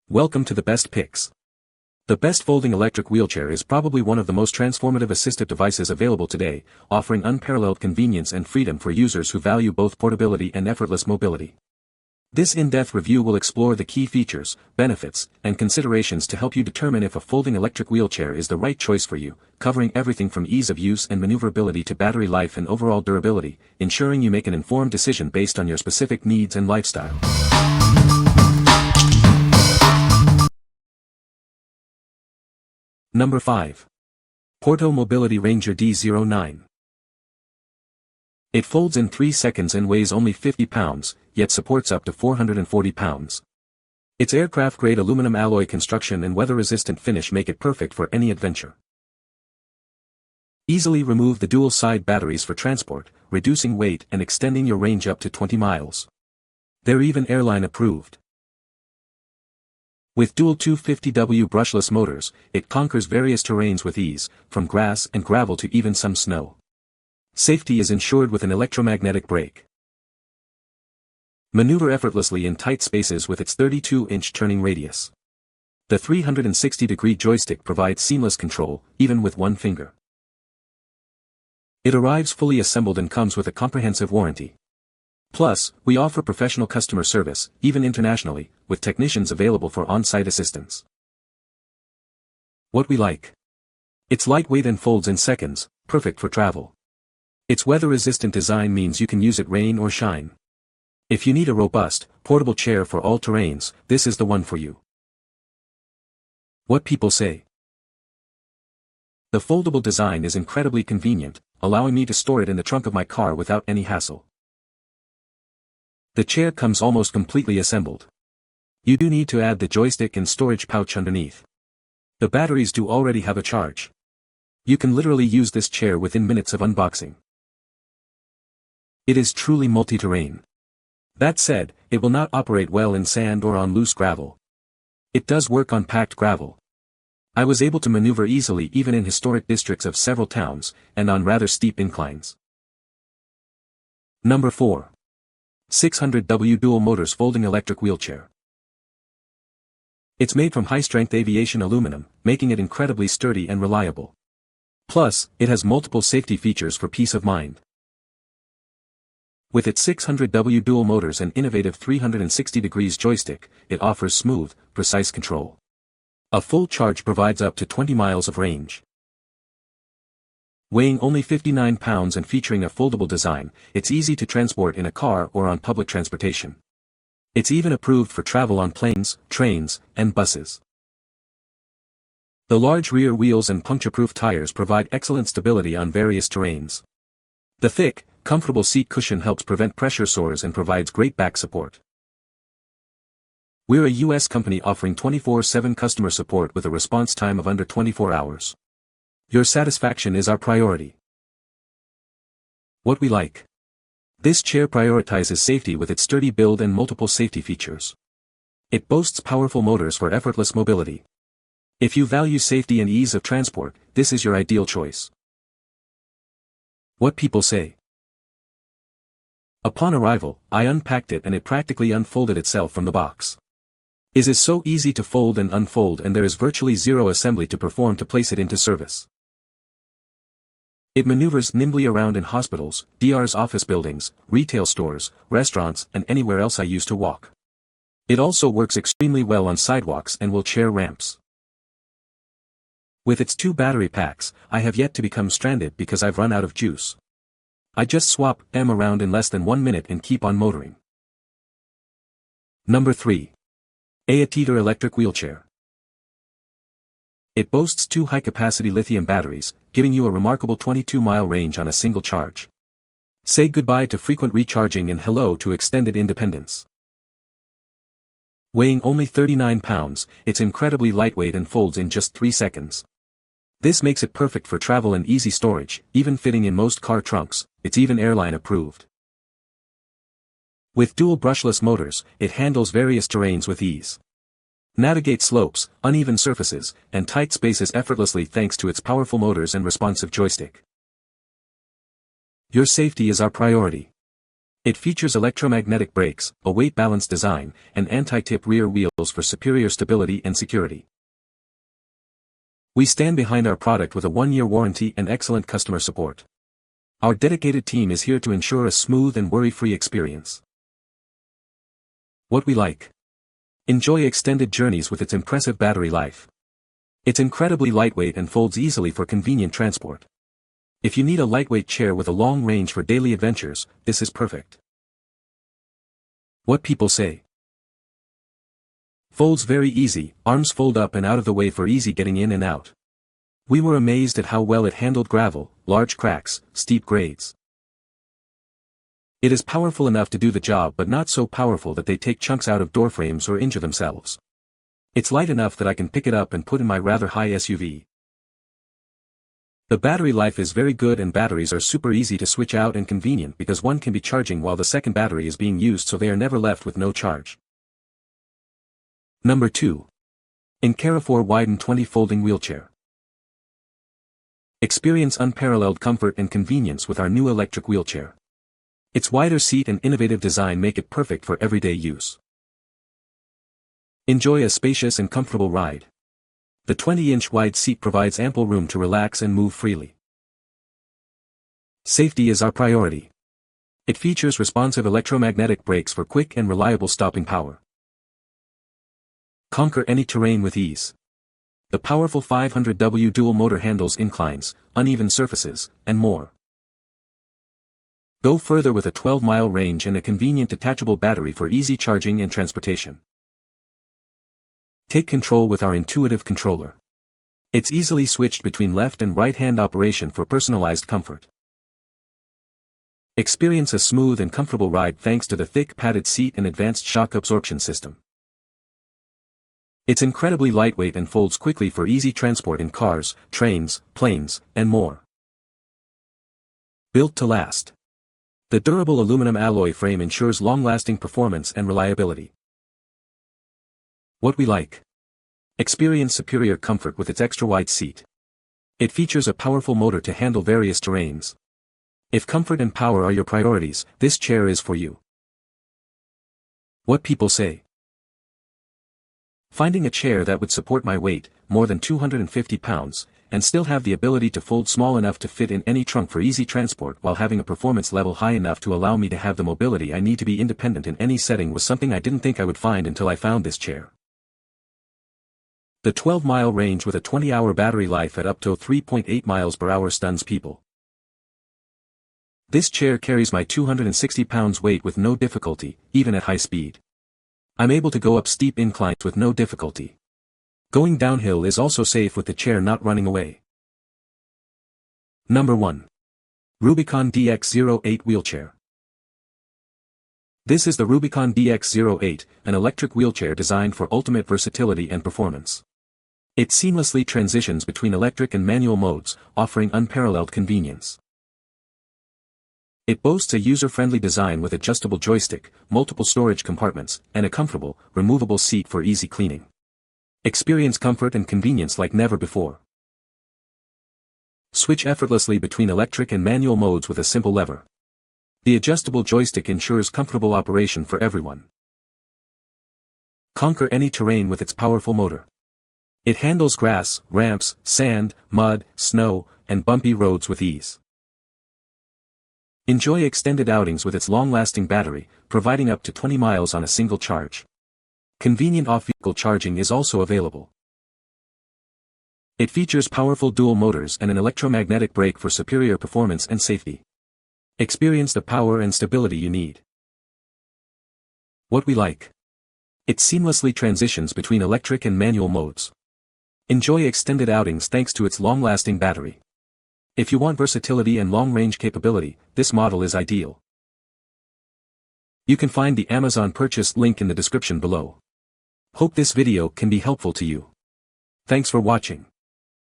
Welcome to the best picks. The best folding electric wheelchair is probably one of the most transformative assistive devices available today, offering unparalleled convenience and freedom for users who value both portability and effortless mobility. This in-depth review will explore the key features, benefits, and considerations to help you determine if a folding electric wheelchair is the right choice for you, covering everything from ease of use and maneuverability to battery life and overall durability, ensuring you make an informed decision based on your specific needs and lifestyle. Number 5. Porto Mobility Ranger D09. It folds in 3 seconds and weighs only 50 pounds, yet supports up to 440 pounds. Its aircraft-grade aluminum alloy construction and weather-resistant finish make it perfect for any adventure. Easily remove the dual-side batteries for transport, reducing weight and extending your range up to 20 miles. They're even airline approved. With dual 250W brushless motors, it conquers various terrains with ease, from grass and gravel to even some snow. Safety is ensured with an electromagnetic brake. Maneuver effortlessly in tight spaces with its 32-inch turning radius. The 360-degree joystick provides seamless control, even with one finger. It arrives fully assembled and comes with a comprehensive warranty. Plus, we offer professional customer service, even internationally, with technicians available for on-site assistance. What we like. It's lightweight and folds in seconds, perfect for travel. Its weather-resistant design means you can use it rain or shine. If you need a robust, portable chair for all terrains, this is the one for you. What people say. The foldable design is incredibly convenient, allowing me to store it in the trunk of my car without any hassle. The chair comes almost completely assembled. You do need to add the joystick and storage pouch underneath. The batteries do already have a charge. You can literally use this chair within minutes of unboxing. It is truly multi-terrain. That said, it will not operate well in sand or on loose gravel. It does work on packed gravel. I was able to maneuver easily even in historic districts of several towns, and on rather steep inclines. Number 4. 600W Dual Motors Folding Electric Wheelchair. It's made from high-strength aviation aluminum, making it incredibly sturdy and reliable. Plus, it has multiple safety features for peace of mind. With its 600W dual motors and innovative 360 degrees joystick, it offers smooth, precise control. A full charge provides up to 20 miles of range. Weighing only 59 pounds and featuring a foldable design, it's easy to transport in a car or on public transportation. It's even approved for travel on planes, trains, and buses. The large rear wheels and puncture-proof tires provide excellent stability on various terrains. The thick, comfortable seat cushion helps prevent pressure sores and provides great back support. We're a US company offering 24/7 customer support with a response time of under 24 hours. Your satisfaction is our priority. What we like. This chair prioritizes safety with its sturdy build and multiple safety features. It boasts powerful motors for effortless mobility. If you value safety and ease of transport, this is your ideal choice. What people say. Upon arrival, I unpacked it and it practically unfolded itself from the box. It is so easy to fold and unfold, and there is virtually zero assembly to perform to place it into service. It maneuvers nimbly around in hospitals, DR's office buildings, retail stores, restaurants, and anywhere else I use to walk. It also works extremely well on sidewalks and wheelchair ramps. With its 2 battery packs, I have yet to become stranded because I've run out of juice. I just swap them around in less than 1 minute and keep on motoring. Number 3. Aotedor Electric Wheelchair. It boasts 2 high-capacity lithium batteries, giving you a remarkable 22-mile range on a single charge. Say goodbye to frequent recharging and hello to extended independence. Weighing only 39 pounds, it's incredibly lightweight and folds in just 3 seconds. This makes it perfect for travel and easy storage, even fitting in most car trunks. It's even airline approved. With dual brushless motors, it handles various terrains with ease. Navigates slopes, uneven surfaces, and tight spaces effortlessly thanks to its powerful motors and responsive joystick. Your safety is our priority. It features electromagnetic brakes, a weight-balanced design, and anti-tip rear wheels for superior stability and security. We stand behind our product with a 1-year warranty and excellent customer support. Our dedicated team is here to ensure a smooth and worry-free experience. What we like. Enjoy extended journeys with its impressive battery life. It's incredibly lightweight and folds easily for convenient transport. If you need a lightweight chair with a long range for daily adventures, this is perfect. What people say. Folds very easy, arms fold up and out of the way for easy getting in and out. We were amazed at how well it handled gravel, large cracks, steep grades. It is powerful enough to do the job but not so powerful that they take chunks out of door frames or injure themselves. It's light enough that I can pick it up and put in my rather high SUV. The battery life is very good and batteries are super easy to switch out and convenient because one can be charging while the second battery is being used, so they are never left with no charge. Number 2. Encarefor Widen 20 Folding Wheelchair. Experience unparalleled comfort and convenience with our new electric wheelchair. Its wider seat and innovative design make it perfect for everyday use. Enjoy a spacious and comfortable ride. The 20-inch wide seat provides ample room to relax and move freely. Safety is our priority. It features responsive electromagnetic brakes for quick and reliable stopping power. Conquer any terrain with ease. The powerful 500W dual motor handles inclines, uneven surfaces, and more. Go further with a 12-mile range and a convenient detachable battery for easy charging and transportation. Take control with our intuitive controller. It's easily switched between left and right-hand operation for personalized comfort. Experience a smooth and comfortable ride thanks to the thick padded seat and advanced shock absorption system. It's incredibly lightweight and folds quickly for easy transport in cars, trains, planes, and more. Built to last. The durable aluminum alloy frame ensures long-lasting performance and reliability. What we like. Experience superior comfort with its extra-wide seat. It features a powerful motor to handle various terrains. If comfort and power are your priorities, this chair is for you. What people say. Finding a chair that would support my weight, more than 250 pounds, and still have the ability to fold small enough to fit in any trunk for easy transport while having a performance level high enough to allow me to have the mobility I need to be independent in any setting was something I didn't think I would find until I found this chair. The 12-mile range with a 20-hour battery life at up to 3.8 miles per hour stuns people. This chair carries my 260 pounds weight with no difficulty, even at high speed. I'm able to go up steep inclines with no difficulty. Going downhill is also safe with the chair not running away. Number 1. Rubicon DX08 Wheelchair. This is the Rubicon DX08, an electric wheelchair designed for ultimate versatility and performance. It seamlessly transitions between electric and manual modes, offering unparalleled convenience. It boasts a user-friendly design with adjustable joystick, multiple storage compartments, and a comfortable, removable seat for easy cleaning. Experience comfort and convenience like never before. Switch effortlessly between electric and manual modes with a simple lever. The adjustable joystick ensures comfortable operation for everyone. Conquer any terrain with its powerful motor. It handles grass, ramps, sand, mud, snow, and bumpy roads with ease. Enjoy extended outings with its long-lasting battery, providing up to 20 miles on a single charge. Convenient off-vehicle charging is also available. It features powerful dual motors and an electromagnetic brake for superior performance and safety. Experience the power and stability you need. What we like. It seamlessly transitions between electric and manual modes. Enjoy extended outings thanks to its long-lasting battery. If you want versatility and long-range capability, this model is ideal. You can find the Amazon purchase link in the description below. Hope this video can be helpful to you. Thanks for watching.